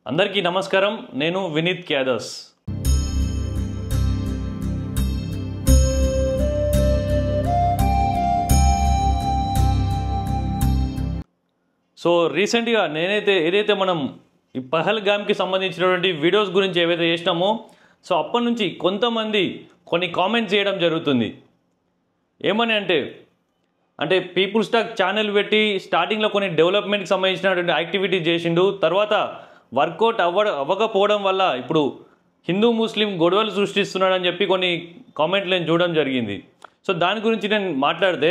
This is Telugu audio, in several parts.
అందరికీ నమస్కారం. నేను వినీత్ క్యాదస్. సో రీసెంట్గా ఏదైతే మనం ఈ పహల్గామ్కి సంబంధించినటువంటి వీడియోస్ గురించి ఏవైతే చేసినామో సో అప్పటి నుంచి కొంతమంది కొన్ని కామెంట్స్ చేయడం జరుగుతుంది. ఏమని అంటే పీపుల్ స్టాక్ ఛానల్ పెట్టి స్టార్టింగ్లో కొన్ని డెవలప్మెంట్కి సంబంధించినటువంటి యాక్టివిటీ చేసిండు. తర్వాత వర్కౌట్ అవ్వకపోవడం వల్ల ఇప్పుడు హిందూ ముస్లిం గొడవలు సృష్టిస్తున్నాడని చెప్పి కొన్ని కామెంట్లు నేను చూడడం జరిగింది. సో దాని గురించి నేను మాట్లాడితే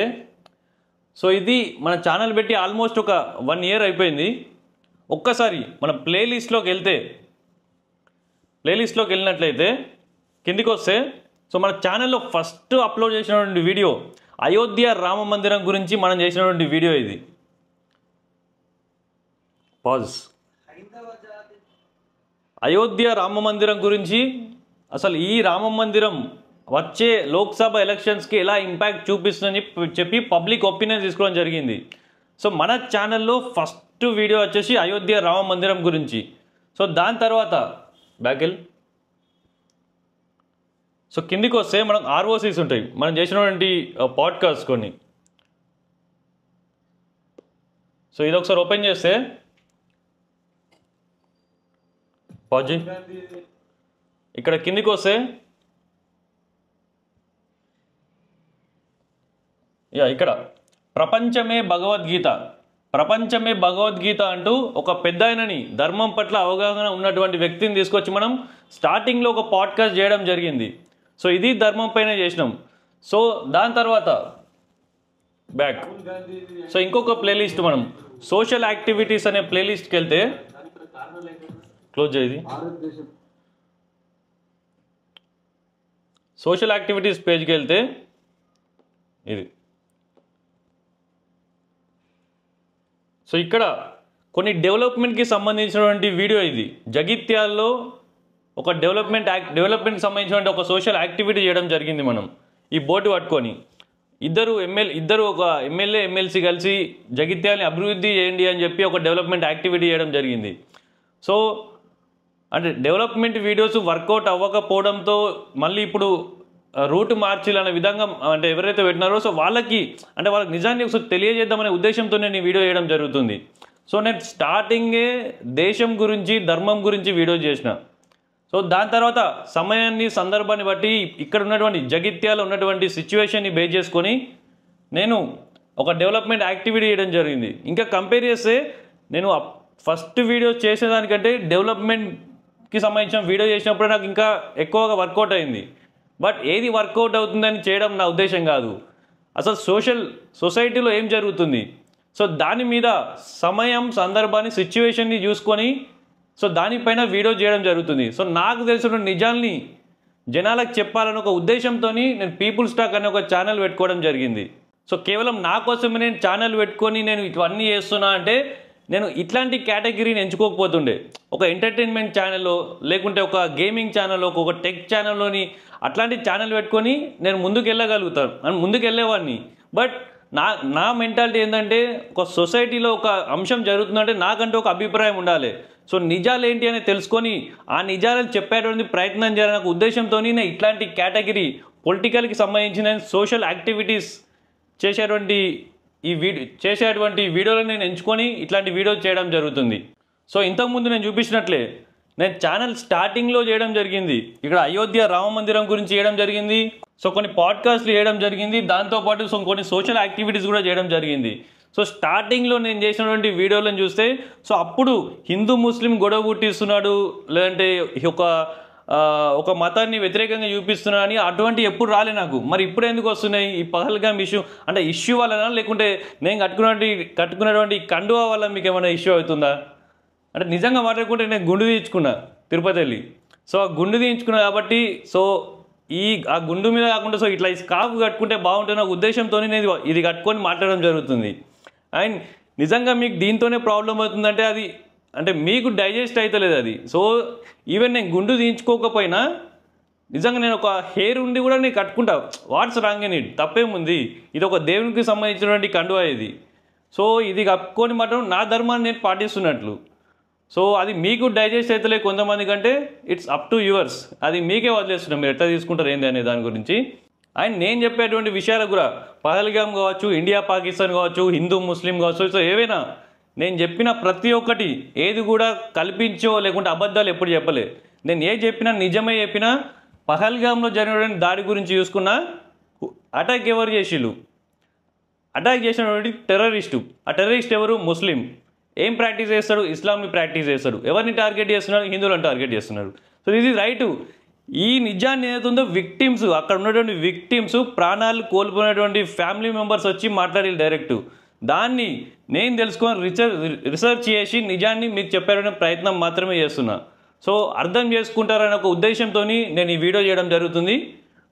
సో ఇది మన ఛానల్ పెట్టి ఆల్మోస్ట్ ఒక 1 year అయిపోయింది. ఒక్కసారి మన ప్లేలిస్ట్లోకి వెళ్ళినట్లయితే కిందికి వస్తే సో మన ఛానల్లో ఫస్ట్ అప్లోడ్ చేసినటువంటి వీడియో అయోధ్య రామ మందిరం గురించి మనం చేసినటువంటి వీడియో ఇది. పాజ్. అయోధ్య రామ మందిరం గురించి అసలు ఈ రామ మందిరం వచ్చే లోక్సభ ఎలక్షన్స్కి ఎలా ఇంపాక్ట్ చూపిస్తుందని చెప్పి పబ్లిక్ ఒపీనియన్ తీసుకోవడం జరిగింది. సో మన ఛానల్లో ఫస్ట్ వీడియో వచ్చేసి అయోధ్య రామ మందిరం గురించి. సో దాని తర్వాత బ్యాకెల్ సో కిందికి వస్తే మనకు ఆర్ఓసీస్ ఉంటాయి, మనం చేసినటువంటి పాడ్కాస్ట్ కొన్ని. సో ఇది ఒకసారి ఓపెన్ చేస్తే పాజ్ ఇక్కడ కిందికి వస్తే ఇక్కడ ప్రపంచమే భగవద్గీత అంటూ ఒక పెద్ద ఆయనని ధర్మం పట్ల అవగాహన ఉన్నటువంటి వ్యక్తిని తీసుకొచ్చి మనం స్టార్టింగ్లో ఒక పాడ్కాస్ట్ చేయడం జరిగింది. సో ఇది ధర్మం పైన చేసినాం. సో దాని తర్వాత బ్యాక్ సో ఇంకొక ప్లేలిస్ట్ మనం సోషల్ యాక్టివిటీస్ అనే ప్లేలిస్ట్కి వెళ్తే క్లోజ్ అయ్యేది సోషల్ యాక్టివిటీస్ పేజ్కి వెళ్తే ఇది. సో ఇక్కడ కొన్ని డెవలప్మెంట్కి సంబంధించినటువంటి వీడియో ఇది. జగిత్యాల్లో ఒక డెవలప్మెంట్కి సంబంధించినటువంటి ఒక సోషల్ యాక్టివిటీ చేయడం జరిగింది. మనం ఈ బోర్డు పట్టుకొని ఇద్దరు ఒక ఎమ్మెల్యే ఎమ్మెల్సీ కలిసి జగిత్యాలని అభివృద్ధి చేయండి అని చెప్పి ఒక డెవలప్మెంట్ యాక్టివిటీ చేయడం జరిగింది. సో అంటే డెవలప్మెంట్ వీడియోస్ వర్కౌట్ అవ్వకపోవడంతో మళ్ళీ ఇప్పుడు రూట్ మార్చాలనే విధంగా అంటే ఎవరైతే పెట్టినారో సో వాళ్ళకి నిజాన్ని ఒకసారి తెలియజేద్దామనే ఉద్దేశంతో నేను ఈ వీడియో చేయడం జరుగుతుంది. సో నేను స్టార్టింగే దేశం గురించి ధర్మం గురించి వీడియో చేసిన. సో దాని తర్వాత సమయాన్ని సందర్భాన్ని బట్టి ఇక్కడ ఉన్నటువంటి జగిత్యాల ఉన్నటువంటి సిచ్యువేషన్ని బేస్ చేసుకొని నేను ఒక డెవలప్మెంట్ యాక్టివిటీ చేయడం జరిగింది. ఇంకా కంపేర్ చేస్తే నేను ఫస్ట్ వీడియో చేసేదానికంటే డెవలప్మెంట్కి సంబంధించిన వీడియో చేసినప్పుడు నాకు ఇంకా ఎక్కువగా వర్కౌట్ అయింది. బట్ ఏది వర్కౌట్ అవుతుందని చేయడం నా ఉద్దేశం కాదు, అసలు సొసైటీలో ఏం జరుగుతుంది సో దాని మీద సమయం సందర్భాన్ని సిచ్యువేషన్ని చూసుకొని సో దానిపైన వీడియో చేయడం జరుగుతుంది. సో నాకు తెలిసిన నిజాల్ని జనాలకు చెప్పాలని ఒక ఉద్దేశంతో నేను పీపుల్ స్టాక్ అనే ఒక ఛానల్ పెట్టుకోవడం జరిగింది. సో కేవలం నా కోసమే నేను ఛానల్ పెట్టుకొని నేను ఇవన్నీ చేస్తున్నా అంటే నేను ఇట్లాంటి కేటగిరీని ఎంచుకోకపోతుండే. ఒక ఎంటర్టైన్మెంట్ ఛానల్లో లేకుంటే ఒక గేమింగ్ ఛానల్లో ఒక టెక్ ఛానల్లోని అట్లాంటి ఛానల్ పెట్టుకొని నేను ముందుకు వెళ్ళేవాడిని. బట్ నా మెంటాలిటీ ఏంటంటే ఒక సొసైటీలో ఒక అంశం జరుగుతుందంటే నాకంటే ఒక అభిప్రాయం ఉండాలి. సో నిజాలు ఏంటి అని తెలుసుకొని ఆ నిజాలను చెప్పేటువంటి ప్రయత్నం చేయాలనే ఉద్దేశంతో నేను ఇట్లాంటి కేటగిరీ పొలిటికల్కి సంబంధించిన సోషల్ యాక్టివిటీస్ చేసేటువంటి వీడియోలను నేను ఎంచుకొని ఇట్లాంటి వీడియోస్ చేయడం జరుగుతుంది. సో ఇంతకుముందు నేను చూపించినట్లే నేను ఛానల్ స్టార్టింగ్లో చేయడం జరిగింది. ఇక్కడ అయోధ్య రామ మందిరం గురించి చేయడం జరిగింది. సో కొన్ని పాడ్కాస్ట్లు చేయడం జరిగింది. దాంతోపాటు కొన్ని సోషల్ యాక్టివిటీస్ కూడా చేయడం జరిగింది. సో స్టార్టింగ్లో నేను చేసినటువంటి వీడియోలను చూస్తే సో అప్పుడు హిందూ ముస్లిం గొడవ పుట్టిస్తున్నాడు లేదంటే ఒక మతాన్ని వ్యతిరేకంగా చూపిస్తున్నా అని అటువంటి ఎప్పుడు రాలే నాకు. మరి ఇప్పుడు ఎందుకు వస్తున్నాయి ఈ పహల్గామ్ ఇష్యూ వలన లేకుంటే నేను కట్టుకున్నటువంటి కండువా వల్ల మీకు ఏమైనా ఇష్యూ అవుతుందా అంటే నిజంగా మాట్లాడుకుంటే నేను గుండు తీయించుకున్నా తిరుపతి వెళ్ళి. సో ఆ గుండు తీయించుకున్నా కాబట్టి సో ఆ గుండు మీద కాకుండా సో ఇట్లా ఈ స్కార్ఫ్ కట్టుకుంటే బాగుంటుంది ఒక ఉద్దేశంతో నేను ఇది కట్టుకొని మాట్లాడడం జరుగుతుంది. అండ్ నిజంగా మీకు దీంతోనే ప్రాబ్లం అవుతుందంటే మీకు డైజెస్ట్ అవుతలేదు అది. సో ఈవెన్ నేను గుండు తీయించుకోకపోయినా నిజంగా నేను ఒక హెయిర్ ఉండి కూడా నేను కట్టుకుంటా. వాట్స్ రాంగ్ ఇన్ ఇట్, తప్పేముంది? ఇది ఒక దేవునికి సంబంధించినటువంటి కండువా ఇది. సో ఇది కప్పుకొని మాత్రం నా ధర్మాన్ని నేను పాటిస్తున్నట్లు. సో అది మీకు డైజెస్ట్ అవుతలే కొంతమంది కంటే ఇట్స్ అప్ టు యువర్స్, అది మీకే వదిలేస్తున్నాం మీరు ఎట్లా తీసుకుంటారు ఏంది అనే దాని గురించి. అండ్ నేను చెప్పేటువంటి విషయాలు కూడా పహల్గామ్ కావచ్చు, ఇండియా పాకిస్తాన్ కావచ్చు, హిందూ ముస్లిం కావచ్చు, సో ఏవైనా నేను చెప్పిన ప్రతి ఒక్కటి ఏది కూడా కల్పించో లేకుంటే అబద్ధాలు ఎప్పుడు చెప్పలే. నేను ఏది చెప్పినా నిజమే చెప్పినా. పహల్గామ్లో జరిగినటువంటి దాడి గురించి చూసుకున్నా, అటాక్ ఎవరు చేసిళ్ళు, అటాక్ చేసినటువంటి టెర్రరిస్టు. ఆ టెర్రరిస్ట్ ఎవరు? ముస్లిం. ఏం ప్రాక్టీస్ చేస్తాడు? ఇస్లాంని ప్రాక్టీస్ చేస్తాడు. ఎవరిని టార్గెట్ చేస్తున్నారు? హిందువులను టార్గెట్ చేస్తున్నారు. సో ఇది రైటు. ఈ నిజాన్ని ఏదైతుందో విక్టిమ్స్, అక్కడ ఉన్నటువంటి విక్టిమ్స్, ప్రాణాలు కోల్పోయినటువంటి ఫ్యామిలీ మెంబర్స్ వచ్చి మాట్లాడి డైరెక్ట్ దాన్ని నేను తెలుసుకొని రీసెర్చ్ చేసి నిజాన్ని మీకు చెప్పారనే ప్రయత్నం మాత్రమే చేస్తున్నా. సో అర్థం చేసుకుంటారనే ఒక ఉద్దేశంతో నేను ఈ వీడియో చేయడం జరుగుతుంది.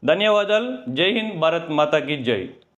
ధన్యవాదాలు. జై హింద్, భారత్ మాతాకి జై.